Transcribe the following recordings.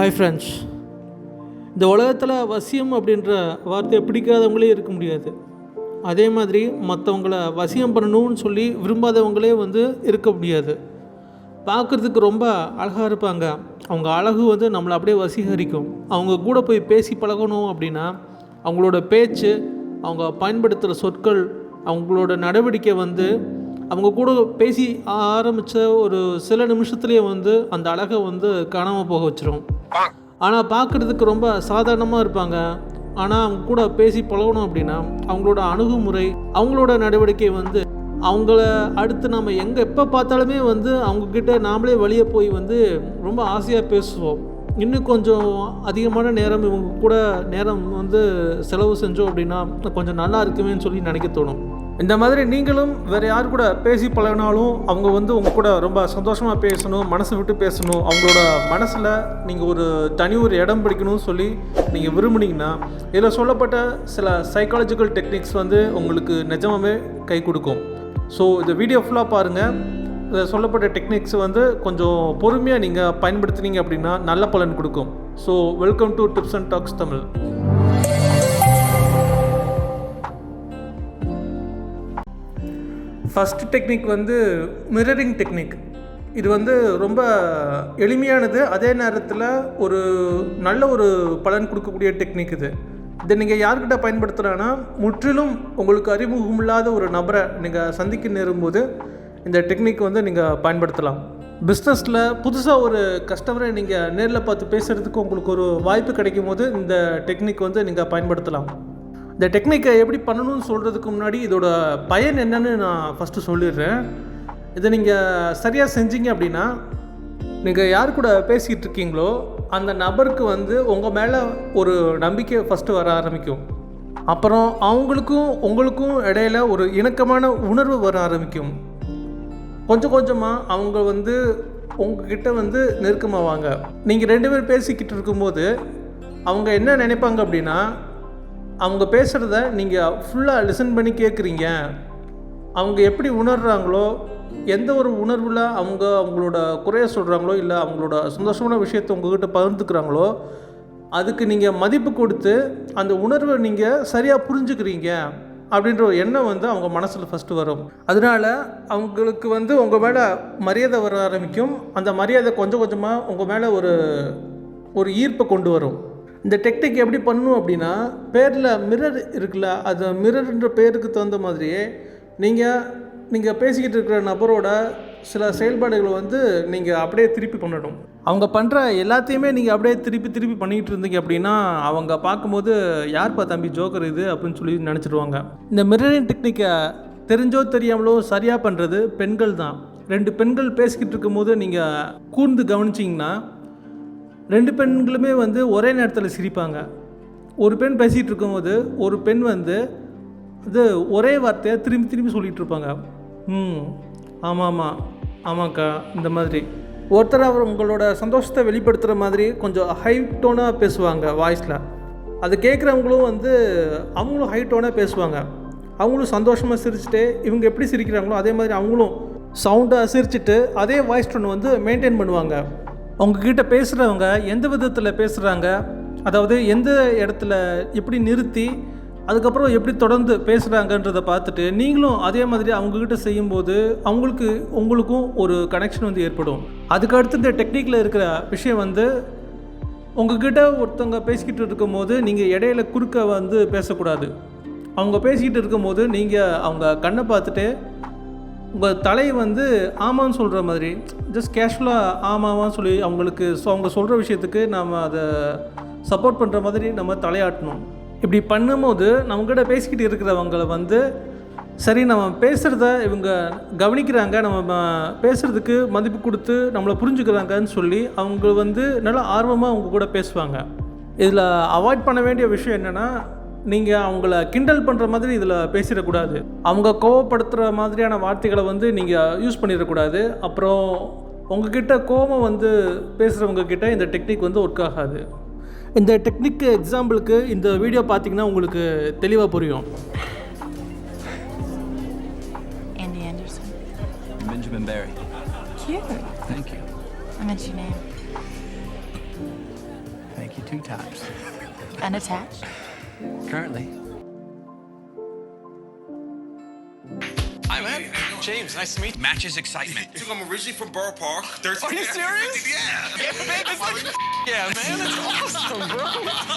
Hi friends, இந்த உலகத்தில் வசியம் அப்படின்ற வார்த்தையை பிடிக்காதவங்களே இருக்க முடியாது. அதே மாதிரி மற்றவங்கள வசியம் பண்ணணும்னு சொல்லி விரும்பாதவங்களே இருக்க முடியாது. பார்க்குறதுக்கு ரொம்ப அழகாக இருப்பாங்க. அவங்க அழகு நம்மளை அப்படியே வசீகரிக்கும். அவங்க கூட போய் பேசி பழகணும் அப்படின்னா அவங்களோட பேச்சு, அவங்க பயன்படுத்துகிற சொற்கள், அவங்களோட நடவடிக்கை அவங்க கூட பேசி ஆரம்பித்த ஒரு சில நிமிஷத்துலேயே அந்த அழகை காணாமல் போக வச்சிரும். ஆனால் பார்க்குறதுக்கு ரொம்ப சாதாரணமாக இருப்பாங்க. ஆனால் அவங்க கூட பேசி பழகணும் அப்படின்னா அவங்களோட அணுகுமுறை, அவங்களோட நடவடிக்கை அவங்கள அடுத்து நம்ம எப்போ பார்த்தாலுமே அவங்கக்கிட்ட நாமளே வெளியே போய் ரொம்ப ஆசையாக பேசுவோம். இன்னும் கொஞ்சம் அதிகமான நேரம் இவங்க கூட நேரம் செலவு செஞ்சோம் அப்படின்னா கொஞ்சம் நல்லா இருக்குமேன்னு சொல்லி நினைக்க தோணும். இந்த மாதிரி நீங்களும் வேறு யார் கூட பேசி பழகினாலும் அவங்க உங்கள் கூட ரொம்ப சந்தோஷமாக பேசணும், மனசை விட்டு பேசணும், அவங்களோட மனசில் நீங்கள் ஒரு தனி ஒரு இடம் பிடிக்கணும்னு சொல்லி நீங்கள் விரும்புனீங்கன்னா இதில் சொல்லப்பட்ட சில சைக்காலஜிக்கல் டெக்னிக்ஸ் உங்களுக்கு நிஜமாகவே கை கொடுக்கும். ஸோ இந்த வீடியோ ஃபுல்லாக பாருங்கள். இதில் சொல்லப்பட்ட டெக்னிக்ஸ் கொஞ்சம் பொறுமையாக நீங்கள் பயன்படுத்தினீங்க அப்படின்னா நல்ல பலன் கொடுக்கும். So welcome to tips and talks Tamil. First technique mirroring technique. இது ரொம்ப எளிமையானது, அதே நேரத்தில் ஒரு நல்ல ஒரு பலன் கொடுக்கக்கூடிய டெக்னிக். இதை நீங்கள் யார்கிட்ட பயன்படுத்துகிறான்னா முற்றிலும் உங்களுக்கு அறிமுகம் இல்லாத ஒரு நபரை நீங்கள் சந்திக்க நேரும்போது இந்த டெக்னிக் நீங்கள் பயன்படுத்தலாம். பிஸ்னஸில் புதுசாக ஒரு கஸ்டமரை நீங்கள் நேரில் பார்த்து பேசுகிறதுக்கு உங்களுக்கு ஒரு வாய்ப்பு கிடைக்கும் போது இந்த டெக்னிக் நீங்கள் பயன்படுத்தலாம். இந்த டெக்னிக்கை எப்படி பண்ணணும்னு சொல்கிறதுக்கு முன்னாடி இதோட பயன் என்னன்னு நான் ஃபஸ்ட்டு சொல்லிடுறேன். இதை நீங்கள் சரியாக செஞ்சீங்க அப்படின்னா நீங்கள் யார் கூட பேசிக்கிட்டு இருக்கீங்களோ அந்த நபருக்கு உங்கள் மேலே ஒரு நம்பிக்கை ஃபஸ்ட்டு வர ஆரம்பிக்கும். அப்புறம் அவங்களுக்கும் உங்களுக்கும் இடையில ஒரு இணக்கமான உணர்வு வர ஆரம்பிக்கும். கொஞ்சம் கொஞ்சமாக அவங்க உங்ககிட்ட நெருக்கமாவாங்க. நீங்கள் ரெண்டு பேர் பேசிக்கிட்டு இருக்கும்போது அவங்க என்ன நினைப்பாங்க அப்படின்னா, அவங்க பேசுகிறத நீங்கள் ஃபுல்லாக லிசன் பண்ணி கேட்குறீங்க. அவங்க எப்படி உணர்கிறாங்களோ, எந்த ஒரு உணர்வில் அவங்களோட குறைய சொல்கிறாங்களோ இல்லை அவங்களோட சந்தோஷமான விஷயத்தை உங்கள்கிட்ட பகிர்ந்துக்கிறாங்களோ அதுக்கு நீங்கள் மதிப்பு கொடுத்து அந்த உணர்வை நீங்கள் சரியாக புரிஞ்சுக்கிறீங்க அப்படின்ற ஒரு எண்ணம் அவங்க மனசில் ஃபஸ்ட்டு வரும். அதனால் அவங்களுக்கு உங்கள் மேலே மரியாதை வர ஆரம்பிக்கும். அந்த மரியாதை கொஞ்சம் கொஞ்சமாக உங்கள் மேலே ஒரு ஈர்ப்பை கொண்டு வரும். இந்த டெக்னிக் எப்படி பண்ணணும் அப்படின்னா, பேரில் மிரர் இருக்குல்ல, அது மிரர்ன்ற பேருக்கு தகுந்த மாதிரியே நீங்கள் பேசிக்கிட்டு இருக்கிற நபரோட சில செயல்பாடுகளை நீங்கள் அப்படியே திருப்பி பண்ணணும். அவங்க பண்ணுற எல்லாத்தையுமே நீங்கள் அப்படியே திருப்பி பண்ணிக்கிட்டு இருந்தீங்க அப்படின்னா அவங்க பார்க்கும்போது யார்ப்பா தம்பி ஜோக்கர் இது அப்படின்னு சொல்லி நினச்சிடுவாங்க. இந்த மிரரிங் டெக்னிக்கை தெரிஞ்சோ தெரியாமலோ சரியாக பண்ணுறது பெண்கள் தான். ரெண்டு பெண்கள் பேசிக்கிட்டு இருக்கும்போது நீங்கள் கூர்ந்து கவனிச்சிங்கன்னா ரெண்டு பெண்களுமே ஒரே நேரத்தில் சிரிப்பாங்க. ஒரு பெண் பேசிகிட்டு இருக்கும்போது ஒரு பெண் அது ஒரே வார்த்தையை திரும்பி சொல்லிகிட்டு இருப்பாங்க. ஆமாக்கா, இந்த மாதிரி ஒருத்தர் அவர் உங்களோட சந்தோஷத்தை வெளிப்படுத்துகிற மாதிரி கொஞ்சம் ஹை டோனாக பேசுவாங்க வாய்ஸில். அது கேட்குறவங்களும் அவங்களும் ஹை டோனாக பேசுவாங்க. அவங்களும் சந்தோஷமாக சிரிச்சுட்டு இவங்க எப்படி சிரிக்கிறாங்களோ அதே மாதிரி அவங்களும் சவுண்டாக சிரிச்சுட்டு அதே வாய்ஸ் டோன் மெயின்டைன் பண்ணுவாங்க. அவங்கக்கிட்ட பேசுகிறவங்க எந்த விதத்தில் பேசுகிறாங்க, அதாவது எந்த இடத்துல எப்படி நிறுத்தி அதுக்கப்புறம் எப்படி தொடர்ந்து பேசுகிறாங்கன்றதை பார்த்துட்டு நீங்களும் அதே மாதிரி அவங்கக்கிட்ட செய்யும்போது உங்களுக்கும் ஒரு கனெக்ஷன் ஏற்படும். அதுக்கடுத்து இந்த டெக்னிக்கில் இருக்கிற விஷயம் உங்ககிட்ட ஒருத்தவங்க பேசிக்கிட்டு இருக்கும்போது நீங்கள் இடையில குறுக்க பேசக்கூடாது. அவங்க பேசிக்கிட்டு இருக்கும்போது நீங்கள் அவங்க கண்ணை பார்த்துட்டு உங்கள் தலையை ஆமான்னு சொல்கிற மாதிரி ஜஸ்ட் கேஷுவலாக ஆமாவான்னு சொல்லி அவங்க சொல்கிற விஷயத்துக்கு நாம் அதை சப்போர்ட் பண்ணுற மாதிரி நம்ம தலையாட்டணும். இப்படி பண்ணும்போது நம்மக்கிட்ட பேசிக்கிட்டு இருக்கிறவங்களை சரி நம்ம பேசுகிறத இவங்க கவனிக்கிறாங்க, நம்ம பேசுகிறதுக்கு மதிப்பு கொடுத்து நம்மளை புரிஞ்சுக்கிறாங்கன்னு சொல்லி அவங்க நல்லா ஆர்வமாக அவங்க கூட பேசுவாங்க. இதில் அவாய்ட் பண்ண வேண்டிய விஷயம் என்னென்னா, நீங்கள் அவங்கள கிண்டல் பண்ணுற மாதிரி இதில் பேசிடக்கூடாது. அவங்க கோவப்படுத்துகிற மாதிரியான வார்த்தைகளை நீங்கள் யூஸ் பண்ணிடக்கூடாது. அப்புறம் உங்ககிட்ட கோபம் பேசுகிறவங்கக்கிட்ட இந்த டெக்னிக் ஒர்க் ஆகாது. இந்த டெக்னிக்கு எக்ஸாம்பிளுக்கு இந்த வீடியோ பார்த்தீங்கன்னா உங்களுக்கு தெளிவாக புரியும். Andy Anderson. Benjamin Barry. Cute. Thank you. I meant your name. 2 times. Unattached? Currently. Hi, man. James, nice to meet you. Matches excitement. I'm originally from Borough Park. Are you serious? Yeah. Yeah, man, that's awesome, bro.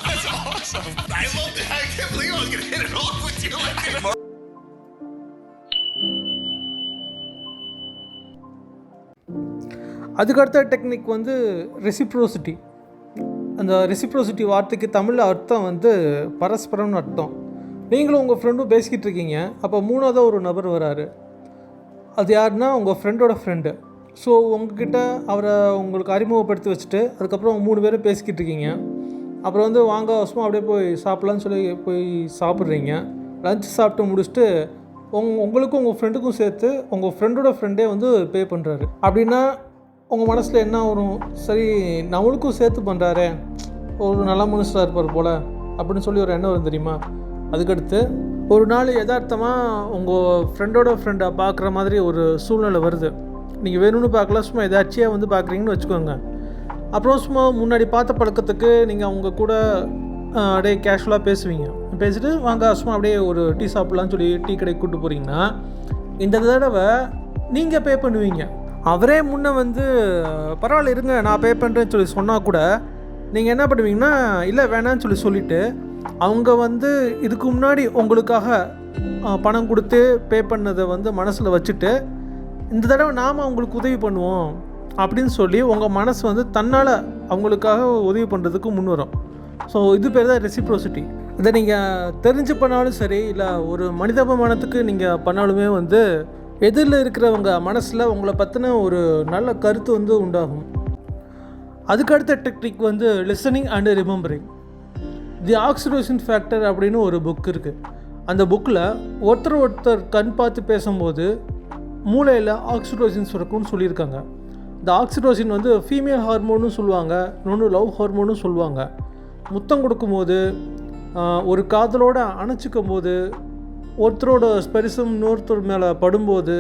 That's awesome. I love that. I can't believe I was going to hit it off with you like that. அதுக்கடுத்த technique வந்து reciprocity. அந்த reciprocity வார்த்தைக்கு தமிழில் அர்த்தம் வந்து பரஸ்பரம்னு அர்த்தம். நீங்களும் உங்கள் ஃப்ரெண்டும் பேசிக்கிட்டு இருக்கீங்க, அப்போ மூணாவதாக ஒரு நபர் வராரு. அது யாருன்னா உங்கள் ஃப்ரெண்டோட ஃப்ரெண்டு. ஸோ உங்ககிட்ட அவரை உங்களுக்கு அறிமுகப்படுத்தி வச்சுட்டு அதுக்கப்புறம் 3 பேரும் பேசிக்கிட்டு இருக்கீங்க. அப்புறம் வந்து வாங்க சும்மா அப்படியே போய் சாப்பிட்லான்னு சொல்லி போய் சாப்பிட்றீங்க. லஞ்ச் சாப்பிட்டு முடிச்சுட்டு உங்களுக்கும் உங்கள் ஃப்ரெண்டுக்கும் சேர்த்து உங்கள் ஃப்ரெண்டோட ஃப்ரெண்டே வந்து பே பண்ணுறாரு. அப்படின்னா உங்கள் மனசில் என்ன வரும்? சரி, நம்மளுக்கும் சேர்த்து பண்ணுறாரே, ஒரு நல்ல மனுஷராக இருப்பார் போல் அப்படின்னு சொல்லி ஒரு எண்ணம் வரும் தெரியுமா? அதுக்கடுத்து ஒரு நாள் யதார்த்தமாக உங்கள் ஃப்ரெண்டோட ஃப்ரெண்டை பார்க்குற மாதிரி ஒரு சூழ்நிலை வருது. நீங்கள் வேணும்னு பார்க்கல, சும்மா எதாச்சியாக வந்து பார்க்குறீங்கன்னு வச்சுக்கோங்க. அப்புறம் சும்மா முன்னாடி பார்த்த பழக்கத்துக்கு நீங்கள் அவங்க கூட அப்படியே கேஷுவலாக பேசுவீங்க. பேசிட்டு வாங்க சும்மா அப்படியே ஒரு டீ சாப்பிட்லான்னு சொல்லி டீ கடைக்கு கூப்பிட்டு போகிறீங்கன்னா இந்த தடவை நீங்கள் பே பண்ணுவீங்க. அவரே முன்னே வந்து பரவாயில்ல இருங்க நான் பே பண்ணுறேன்னு சொல்லி சொன்னால் கூட நீங்கள் என்ன பண்ணுவீங்கன்னா இல்லை வேணான்னு சொல்லிவிட்டு அவங்க வந்து இதுக்கு முன்னாடி உங்களுக்காக பணம் கொடுத்து பே பண்ணதை வந்து மனசில் வச்சுட்டு இந்த தடவை நாம் அவங்களுக்கு உதவி பண்ணுவோம் அப்படின்னு சொல்லி உங்கள் மனசு வந்து தன்னால் அவங்களுக்காக உதவி பண்ணுறதுக்கு முன் வரும். ஸோ இது பேர் தான் ரெசிப்ரோசிட்டி. இதை நீங்கள் தெரிஞ்சு பண்ணாலும் சரி, இல்லை ஒரு மனிதாபிமானத்துக்கு நீங்கள் பண்ணாலுமே வந்து எதிரில் இருக்கிறவங்க மனசில் உங்களை பற்றின ஒரு நல்ல கருத்து வந்து உண்டாகும். அதுக்கடுத்த டெக்னிக் வந்து listening and remembering. The oxidation factor அப்படின்னு ஒரு புக் இருக்குது. அந்த புக்கில் ஒருத்தர் கண் பார்த்து பேசும்போது மூளையில் ஆக்சிடோசின் சுரக்கும்னு சொல்லியிருக்காங்க. இந்த ஆக்சிடோசின் வந்து ஃபீமேல் ஹார்மோன்னு சொல்லுவாங்க, இன்னொன்று லவ் ஹார்மோன்னு சொல்லுவாங்க. முத்தம் கொடுக்கும்போது, ஒரு காதலோடு அணைச்சிக்கும் போது, ஒருத்தரோட ஸ்பெரிசம் இன்னொருத்தர் மேலே படும்போது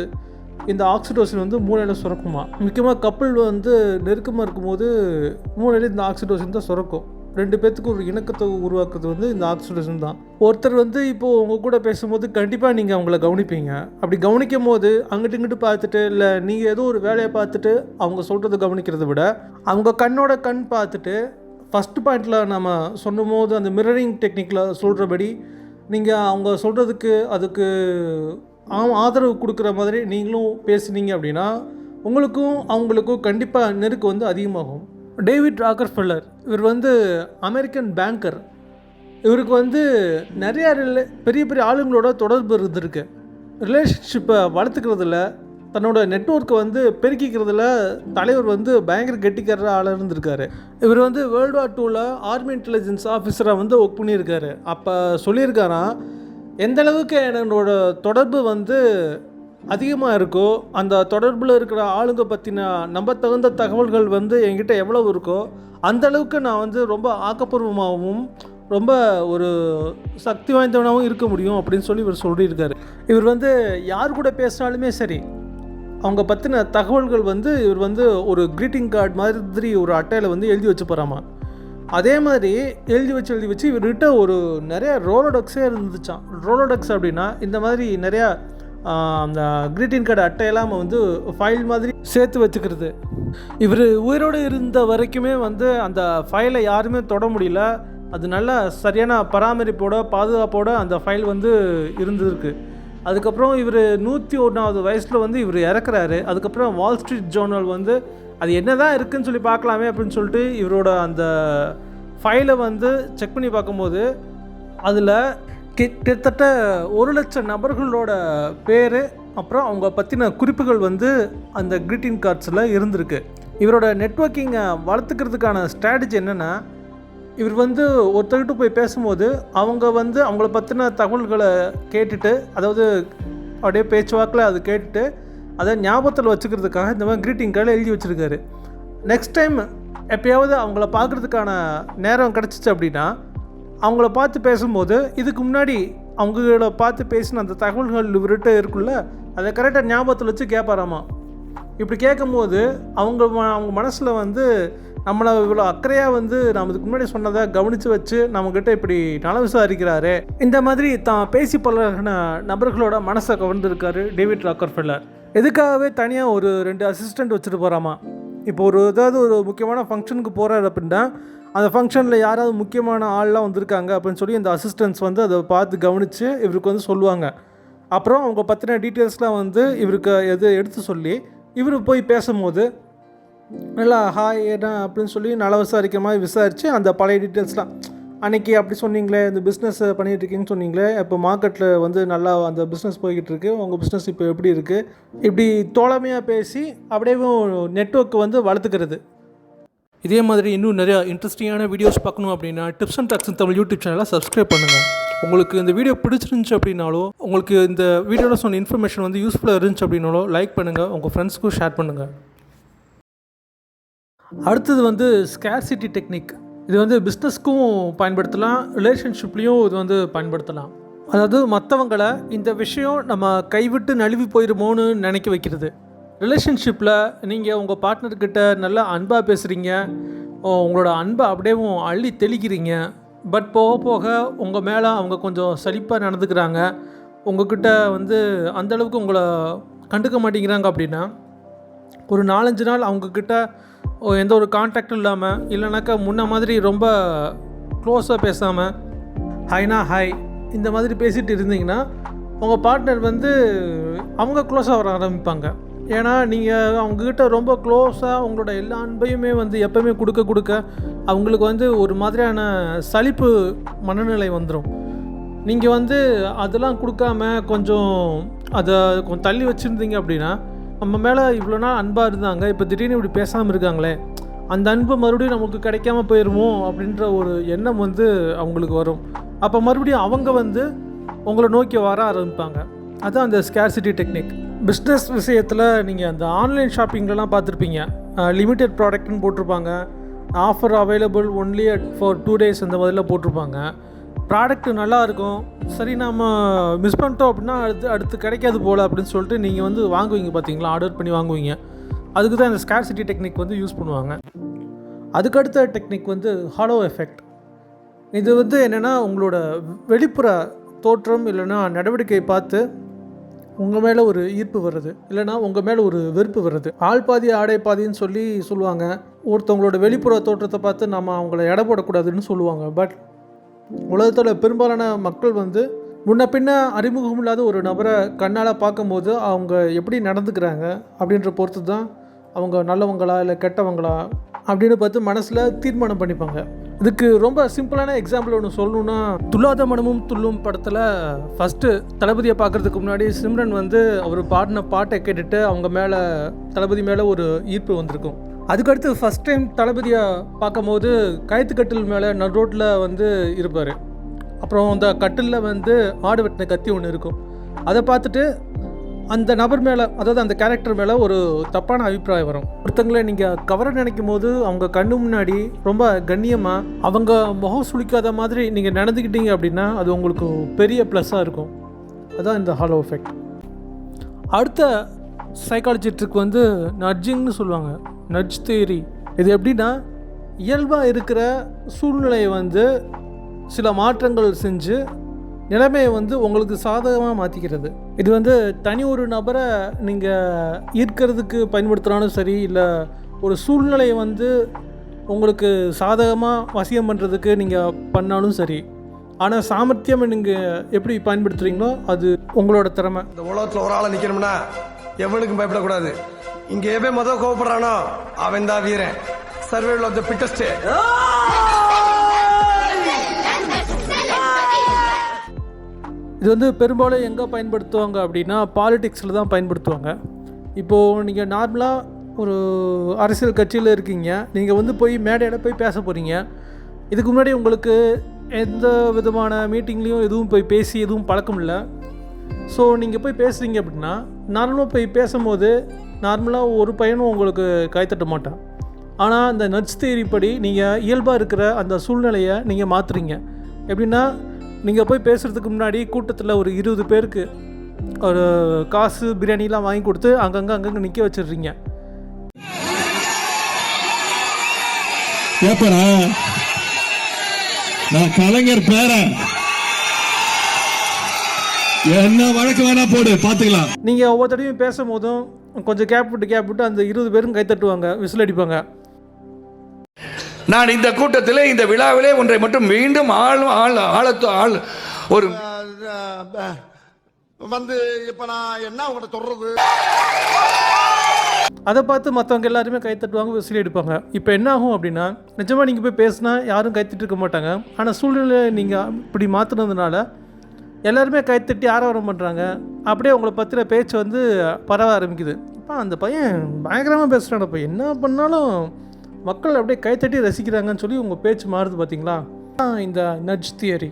இந்த ஆக்சிடோசின் வந்து மூளையில் சுரக்குமா. முக்கியமாக கப்பல் வந்து நெருக்கமாக இருக்கும்போது மூளையில் இந்த ஆக்சிடோசின் தான் சுரக்கும். 2 பேர்த்துக்கு ஒரு இணக்கத்தை உருவாக்குறது வந்து இந்த ஆக்சிடேஷன் தான். ஒருத்தர் வந்து இப்போது உங்கள் கூட பேசும்போது கண்டிப்பாக நீங்கள் அவங்கள கவனிப்பீங்க. அப்படி கவனிக்கும் போது அங்கிட்டு இங்கிட்டு பார்த்துட்டு, இல்லை நீங்கள் ஏதோ ஒரு வேலையை பார்த்துட்டு அவங்க சொல்கிறத கவனிக்கிறத விட அவங்க கண்ணோட கண் பார்த்துட்டு ஃபஸ்ட்டு பாயிண்டில் நம்ம சொன்னும் போது அந்த மிரரிங் டெக்னிக்கில் சொல்கிறபடி நீங்கள் அவங்க சொல்கிறதுக்கு அதுக்கு ஆதரவு கொடுக்குற மாதிரி நீங்களும் பேசுனீங்க அப்படின்னா உங்களுக்கும் அவங்களுக்கும் கண்டிப்பாக நெருக்கம் வந்து அதிகமாகும். டேவிட் ராக்கர்ஃபெல்லர் இவர் வந்து அமெரிக்கன் பேங்கர். இவருக்கு வந்து நிறையா பெரிய பெரிய ஆளுங்களோட தொடர்பு இருந்திருக்கு. ரிலேஷன்ஷிப்பை வளர்த்துக்கிறதுல, தன்னோட நெட்வொர்க்கை வந்து பெருக்கிக்கிறதுல தலைவர் வந்து பயங்கர கெட்டிக்கார ஆளாக இருந்திருக்காரு. இவர் வந்து வேர்ல்டு வார் 2ல் ஆர்மி இன்டெலிஜென்ஸ் ஆஃபீஸராக வந்து ஒர்க் பண்ணியிருக்காரு. அப்போ சொல்லியிருக்காராம், எந்தளவுக்கு என்னோட தொடர்பு வந்து அதிகமாக இருக்கோ, அந்த தொடர்பில் இருக்கிற ஆளுங்க பற்றின நம்பத்தகுந்த தகவல்கள் வந்து என்கிட்ட எவ்வளோ இருக்கோ அந்தளவுக்கு நான் வந்து ரொம்ப ஆக்கப்பூர்வமாகவும் ரொம்ப ஒரு சக்தி வாய்ந்தவனாகவும் இருக்க முடியும் அப்படின்னு சொல்லி இவர் சொல்லியிருக்காரு. இவர் வந்து யார் கூட பேசினாலுமே சரி, அவங்க பற்றின தகவல்கள் வந்து இவர் வந்து ஒரு க்ரீட்டிங் கார்டு மாதிரி ஒரு அட்டையில் வந்து எழுதி வச்சு போகிறாமா. அதே மாதிரி எழுதி வச்சு இவர்கிட்ட ஒரு நிறையா ரோலோடெக்ஸே இருந்துச்சான். ரோலோடெக்ஸ் அப்படின்னா இந்த மாதிரி நிறையா அந்த க்ரீட்டிங் கார்டு அட்டையெல்லாம் வந்து ஃபைல் மாதிரி சேர்த்து வச்சுக்கிறது. இவர் உயிரோடு இருந்த வரைக்குமே வந்து அந்த ஃபைலை யாருமே தொட முடியல. அது நல்ல சரியான பராமரிப்போட பாதுகாப்போட அந்த ஃபைல் வந்து இருந்திருக்கு. அதுக்கப்புறம் இவர் 101வது வயசில் வந்து இவர் இறக்குறாரு. அதுக்கப்புறம் வால் ஸ்ட்ரீட் ஜேர்னல் வந்து அது என்ன தான் இருக்குதுன்னு சொல்லி பார்க்கலாமே அப்படின்னு சொல்லிட்டு இவரோட அந்த ஃபைலை வந்து செக் பண்ணி பார்க்கும்போது அதில் கிட்டத்தட்ட 1,00,000 நபர்களோட பேர் அப்புறம் அவங்க பற்றின குறிப்புகள் வந்து அந்த க்ரீட்டிங் கார்ட்ஸில் இருந்திருக்கு. இவரோட நெட்வொர்க்கிங்கை வளர்த்துக்கிறதுக்கான ஸ்ட்ராட்டஜி என்னென்னா, இவர் வந்து ஒருத்தர்கிட்ட போய் பேசும்போது அவங்க வந்து அவங்கள பற்றின தகவல்களை கேட்டுட்டு, அதாவது அப்படியே பேச்சுவாக்கில் அது கேட்டுட்டு அதை ஞாபகத்தில் வச்சுக்கிறதுக்காக இந்த மாதிரி க்ரீட்டிங் கார்டில் எழுதி வச்சுருக்காரு. நெக்ஸ்ட் டைம் எப்போயாவது அவங்கள பார்க்குறதுக்கான நேரம் கிடச்சிச்சு அப்படின்னா அவங்கள பார்த்து பேசும்போது இதுக்கு முன்னாடி அவங்கள பார்த்து பேசின அந்த தகவல்கள் இவர்கிட்ட இருக்குல்ல, அதை கரெக்டாக ஞாபகத்தில் வச்சு கேட்பாராமா. இப்படி கேட்கும்போது அவங்க மனசில் வந்து நம்மளை இவ்வளோ அக்கறையாக வந்து நம்ம இதுக்கு முன்னாடி சொன்னதை கவனித்து வச்சு நம்மக்கிட்ட இப்படி நல விசாரிக்கிறாரு. இந்த மாதிரி தான் பேசி பழகின நபர்களோட மனசை கவர்ந்துருக்காரு டேவிட் ராக்கர்ஃபெல்லர். எதுக்காகவே தனியாக ஒரு 2 அசிஸ்டண்ட் வச்சுட்டு போகிறாமா. இப்போ ஏதாவது ஒரு முக்கியமான ஃபங்க்ஷனுக்கு போகிறாரு அப்படின்னா அந்த ஃபங்க்ஷனில் யாராவது முக்கியமான ஆள்லாம் வந்திருக்காங்க அப்படின்னு சொல்லி அந்த அசிஸ்டன்ட்ஸ் வந்து அதை பார்த்து கவனித்து இவருக்கு வந்து சொல்லுவாங்க. அப்புறம் அவங்க பற்றின டீட்டெயில்ஸ்லாம் வந்து இவருக்கு எடுத்து சொல்லி இவர் போய் பேசும்போது நல்லா ஹாய் என்ன அப்படின்னு சொல்லி நல்லா விசாரிக்கிற மாதிரி விசாரித்து அந்த பழைய டீட்டெயில்ஸ்லாம் அன்றைக்கி அப்படி சொன்னீங்களே, இந்த பிஸ்னஸ் பண்ணிகிட்ருக்கீங்கன்னு சொன்னீங்களே, இப்போ மார்க்கெட்டில் வந்து நல்லா அந்த பிஸ்னஸ் போய்கிட்டு இருக்கு, உங்கள் பிஸ்னஸ் இப்போ எப்படி இருக்குது, இப்படி தோழமையாக பேசி அப்படியே நெட்வொர்க் வந்து வளர்த்துக்கிறது. இதே மாதிரி இன்னும் நிறையா இன்ட்ரெஸ்டிங்கான வீடியோஸ் பார்க்கணும் அப்படின்னா tips and tricks Tamil YouTube சேனலை சப்ஸ்கிரைப் பண்ணுங்கள். உங்களுக்கு இந்த வீடியோ பிடிச்சிருந்துச்சு அப்படின்னாலோ, உங்களுக்கு இந்த வீடியோவில் சொன்ன இன்ஃபர்மேஷன் வந்து யூஸ்ஃபுல்லாக இருந்துச்சு அப்படின்னாலோ லைக் பண்ணுங்கள், உங்கள் ஃப்ரெண்ட்ஸ்க்கும் ஷேர் பண்ணுங்கள். அடுத்தது வந்து ஸ்கேர்சிட்டி டெக்னிக். இது வந்து பிஸ்னஸ்க்கும் பயன்படுத்தலாம், ரிலேஷன்ஷிப்லேயும் இது வந்து பயன்படுத்தலாம். அதாவது மற்றவங்களை இந்த விஷயம் நம்ம கைவிட்டு நழுவி போயிடுமோன்னு நினைக்க வைக்கிறது. ரிலேஷன்ஷிப்பில் நீங்கள் உங்கள் பார்ட்னர்கிட்ட நல்லா அன்பாக பேசுகிறீங்க, உங்களோட அன்பை அப்படியே அள்ளி தெளிக்கிறீங்க. பட் போக போக உங்கள் மேலே அவங்க கொஞ்சம் சலிப்பாக நடந்துக்கிறாங்க, உங்கள்கிட்ட வந்து அந்தளவுக்கு உங்களை கண்டுக்க மாட்டேங்கிறாங்க அப்படின்னா ஒரு 4-5 நாள் அவங்கக்கிட்ட எந்த ஒரு கான்டாக்டும் இல்லாமல், இல்லைனாக்கா முன்ன மாதிரி ரொம்ப க்ளோஸாக பேசாமல் ஹைனா ஹாய் இந்த மாதிரி பேசிகிட்டு இருந்தீங்கன்னா உங்கள் பார்ட்னர் வந்து அவங்க க்ளோஸாக வர ஆரம்பிப்பாங்க. ஏன்னா நீங்கள் அவங்கக்கிட்ட ரொம்ப க்ளோஸாக உங்களோட எல்லா அன்பையுமே வந்து எப்போயுமே கொடுக்க அவங்களுக்கு வந்து ஒரு மாதிரியான சலிப்பு மனநிலை வந்துடும். நீங்கள் வந்து அதெல்லாம் கொடுக்காம கொஞ்சம் அதை கொஞ்சம் தள்ளி வச்சுருந்தீங்க அப்படின்னா, நம்ம மேலே இவ்வளோ நாள் அன்பாக இருந்தாங்க, இப்போ திடீர்னு இப்படி பேசாமல் இருக்காங்களே, அந்த அன்பு மறுபடியும் நமக்கு கிடைக்காம போயிடுமோ அப்படின்ற ஒரு எண்ணம் வந்து அவங்களுக்கு வரும். அப்போ மறுபடியும் அவங்க வந்து உங்களை நோக்கி வர ஆரம்பிப்பாங்க. அதுதான் அந்த ஸ்கேர்சிட்டி டெக்னிக். பிஸ்னஸ் விஷயத்தில் நீங்கள் அந்த ஆன்லைன் ஷாப்பிங்லலாம் பார்த்துருப்பீங்க, லிமிட்டட் ப்ராடக்ட்னு போட்டிருப்பாங்க, offer available only for 2 days அந்த மாதிரிலாம் போட்டிருப்பாங்க. ப்ராடக்ட் நல்லாயிருக்கும், சரி நாம் மிஸ் பண்ணிட்டோம் அப்படின்னா அடுத்து கிடைக்காது போல் அப்படின்னு சொல்லிட்டு நீங்கள் வந்து வாங்குவீங்க பார்த்தீங்களா, ஆர்டர் பண்ணி வாங்குவீங்க. அதுக்கு தான் இந்த ஸ்கேர்சிட்டி டெக்னிக் வந்து யூஸ் பண்ணுவாங்க. அதுக்கடுத்த டெக்னிக் வந்து ஹாலோ எஃபெக்ட். இது வந்து என்னென்னா, உங்களோட வெளிப்புற தோற்றம் இல்லைன்னா நடவடிக்கை பார்த்து உங்கள் மேலே ஒரு ஈர்ப்பு வருது, இல்லைனா உங்கள் மேலே ஒரு வெறுப்பு வருது. ஆள் பாதி ஆடை பாதின்னு சொல்லுவாங்க. ஒருத்தவங்களோட வெளிப்புற தோற்றத்தை பார்த்து நம்ம அவங்கள எடை போடக்கூடாதுன்னு சொல்லுவாங்க. பட் உலகத்தில் பெரும்பாலான மக்கள் வந்து முன்ன பின்ன அறிமுகம் இல்லாத ஒரு நபரை கண்ணால் பார்க்கும்போது அவங்க எப்படி நடந்துக்கிறாங்க அப்படின்ற பொறுத்து தான் அவங்க நல்லவங்களா இல்லை கெட்டவங்களா அப்படின்னு பார்த்து மனசில் தீர்மானம் பண்ணிப்பாங்க. இதுக்கு ரொம்ப சிம்பிளான எக்ஸாம்பிள் ஒன்று சொல்லணுன்னா, துல்லாத மனமும் துள்ளும் படத்தில் ஃபஸ்ட்டு தளபதியை பார்க்குறதுக்கு முன்னாடி சிம்ரன் வந்து அவர் பாடின பாட்டை கேட்டுட்டு அவங்க மேலே தளபதி மேலே ஒரு ஈர்ப்பு வந்திருக்கும். அதுக்கடுத்து ஃபஸ்ட் டைம் தளபதியை பார்க்கும்போது கயிற்றுக்கட்டில் மேலே நடு ரோட்டில் வந்து இருப்பார். அப்புறம் அந்த கட்டிலில் வந்து ஆடு வெட்டின கத்தி ஒன்று இருக்கும். அதை பார்த்துட்டு அந்த நபர் மேலே, அதாவது அந்த கேரக்டர் மேலே ஒரு தப்பான அபிப்பிராயம் வரும். ஒருத்தங்களை நீங்கள் கவர நினைக்கும் போது அவங்க கண்ணு முன்னாடி ரொம்ப கண்ணியமாக அவங்க முகம் சுளிக்காத மாதிரி நீங்கள் நடந்துக்கிட்டீங்க அப்படின்னா அது உங்களுக்கு பெரிய ப்ளஸ்ஸாக இருக்கும். அதுதான் இந்த ஹாலோ எஃபெக்ட். அடுத்த சைக்காலஜி ட்ரிக் வந்து நட்ஜிங்னு சொல்லுவாங்க, நட்ஜ் தியரி. இது எப்படின்னா, இயல்பாக இருக்கிற சூழ்நிலையை வந்து சில மாற்றங்கள் செஞ்சு நிலைமையை வந்து உங்களுக்கு சாதகமாக மாற்றிக்கிறது. இது வந்து தனி ஒரு நபரை நீங்கள் ஈர்க்கிறதுக்கு பயன்படுத்துகிறாலும் சரி, இல்லை ஒரு சூழ்நிலையை வந்து உங்களுக்கு சாதகமாக வசியம் பண்ணுறதுக்கு நீங்கள் பண்ணாலும் சரி. ஆனால் சாமர்த்தியம் நீங்கள் எப்படி பயன்படுத்துகிறீங்களோ அது உங்களோட திறமை. இந்த உலகத்தில் ஒரு ஆளை நிற்கணும்னா எவனுக்கும் பயப்படக்கூடாது. இங்கே எவன் முதல் கோவப்படுறானோ அவன் தான் வீரன். Survival of the fittest. இது வந்து பெரும்பாலும் எங்கே பயன்படுத்துவாங்க அப்படின்னா பாலிடிக்ஸில் தான் பயன்படுத்துவாங்க. இப்போது நீங்கள் நார்மலாக ஒரு அரசியல் கட்சியில் இருக்கீங்க, நீங்கள் வந்து போய் மேடையில் போய் பேச போகிறீங்க. இதுக்கு முன்னாடி உங்களுக்கு எந்த விதமான மீட்டிங்லேயும் எதுவும் போய் பேசி எதுவும் பழக்கம் இல்லை. ஸோ நீங்கள் போய் பேசுகிறீங்க அப்படின்னா நார்மலாக போய் பேசும்போது நார்மலாக ஒரு பையனும் உங்களுக்கு கைத்தட்ட மாட்டான். ஆனால் அந்த நட்ஜ் தியரி படி நீங்கள் இயல்பாக இருக்கிற அந்த சூழ்நிலையை நீங்கள் மாற்றுறீங்க. எப்படின்னா, நீங்கள் போய் பேசுகிறதுக்கு முன்னாடி கூட்டத்தில் ஒரு 20 பேருக்கு ஒரு காசு பிரியாணிலாம் வாங்கி கொடுத்து அங்கங்கே நிற்க வச்சிடுறீங்க. கேப்பரா நான் கலைஞர் பேரன், என்ன வழக்கு வேணா போடு பாத்துக்கலாம். நீங்கள் ஒவ்வொருத்தரையும் பேசும்போதும் கொஞ்சம் கேப் விட்டு அந்த 20 பேரும் கை தட்டுவாங்க, விசில் அடிப்பாங்க. நான் இந்த கூட்டத்திலே இந்த விழாவிலே ஒன்றை மட்டும் மீண்டும் ஒரு வந்து இப்ப நான் என்ன உங்கள்கிட்ட சொல்றது, அதை பார்த்து மற்றவங்க எல்லாருமே கை தட்டுவாங்க, விசில் அடிப்பாங்க. இப்போ என்ன ஆகும் அப்படின்னா, நிஜமாக நீங்கள் போய் பேசினா யாரும் கைத்தட்டு இருக்க மாட்டாங்க. ஆனால் சூழ்நிலை நீங்கள் இப்படி மாற்றினதுனால எல்லாருமே கைத்தட்டி ஆரவாரம் பண்ணுறாங்க. அப்படியே உங்களை பற்றின பேச்சு வந்து பரவ ஆரம்பிக்குது. இப்போ அந்த பையன் பயங்கரமாக பேசுகிறான், இப்போ என்ன பண்ணாலும் மக்கள் அப்படியே கைத்தட்டி ரசிக்கிறாங்கன்னு சொல்லி உங்கள் பேச்சு மாறுது. பார்த்தீங்களா இந்த நட்ஜ் தியரி.